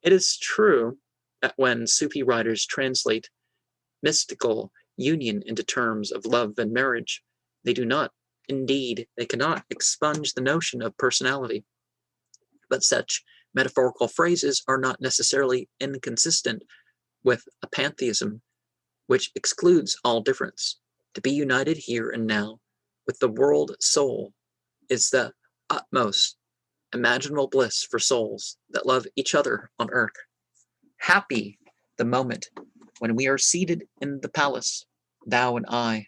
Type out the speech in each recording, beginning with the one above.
It is true that when Sufi writers translate mystical union into terms of love and marriage, they do not, indeed, they cannot expunge the notion of personality. But such metaphorical phrases are not necessarily inconsistent with a pantheism which excludes all difference. To be united here and now with the world soul is the utmost imaginable bliss for souls that love each other on earth. Happy the moment when we are seated in the palace, thou and I,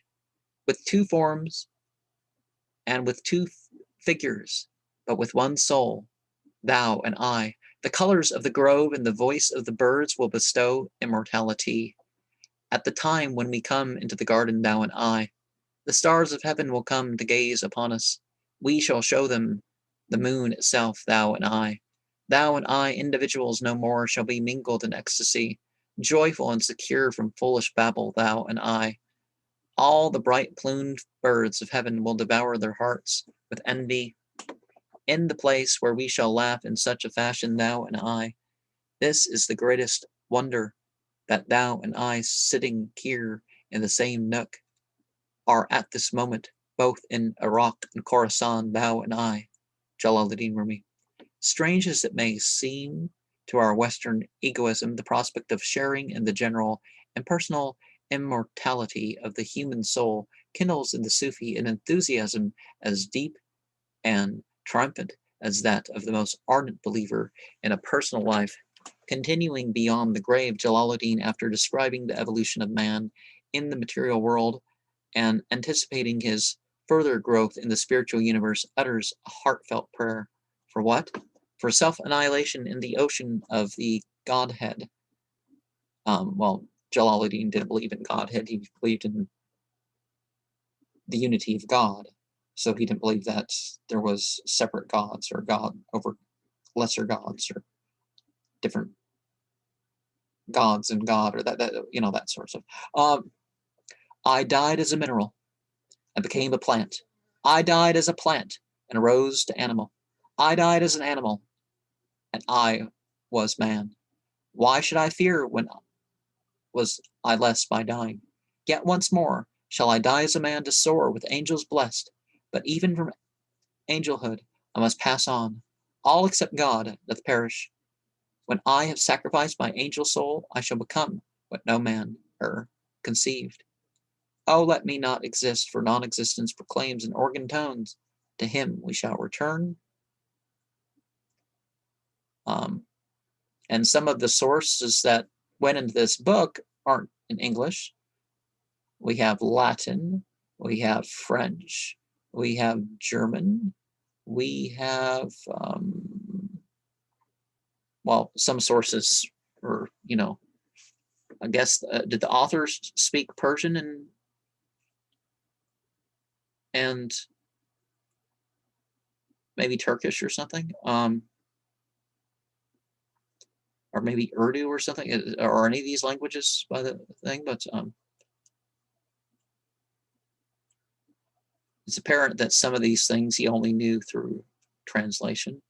with two forms and with two figures, but with one soul, thou and I. The colors of the grove and the voice of the birds will bestow immortality. At the time when we come into the garden, thou and I, the stars of heaven will come to gaze upon us. We shall show them the moon itself, thou and I. Thou and I, individuals no more, shall be mingled in ecstasy, joyful and secure from foolish babble, thou and I. All the bright plumed birds of heaven will devour their hearts with envy in the place where we shall laugh in such a fashion, thou and I. This is the greatest wonder, that thou and I, sitting here in the same nook, are at this moment both in Iraq and Khorasan, thou and I. Jalaluddin Rumi. Strange as it may seem to our Western egoism, the prospect of sharing in the general impersonal immortality of the human soul kindles in the Sufi an enthusiasm as deep and triumphant as that of the most ardent believer in a personal life. Continuing beyond the grave, Jalaluddin, after describing the evolution of man in the material world and anticipating his further growth in the spiritual universe, utters a heartfelt prayer. For what? For self-annihilation in the ocean of the Godhead. Well, Jalaluddin didn't believe in Godhead. He believed in the unity of God. So he didn't believe that there was separate gods or God over lesser gods or different gods and God or that sort of stuff. I died as a mineral and became a plant. I died as a plant and arose to animal. I died as an animal and I was man. Why should I fear when was I less by dying? Yet once more shall I die as a man to soar with angels blessed, but even from angelhood I must pass on. All except God doth perish. When I have sacrificed my angel soul, I shall become what no man e'er conceived. Oh, let me not exist, for non-existence proclaims in organ tones, to him we shall return. And some of the sources that went into this book aren't in English. We have Latin, we have French, we have German, we have, well, some sources are, I guess, did the authors speak Persian and maybe Turkish or something? Or maybe Urdu or something, or any of these languages by the thing, but it's apparent that some of these things he only knew through translation.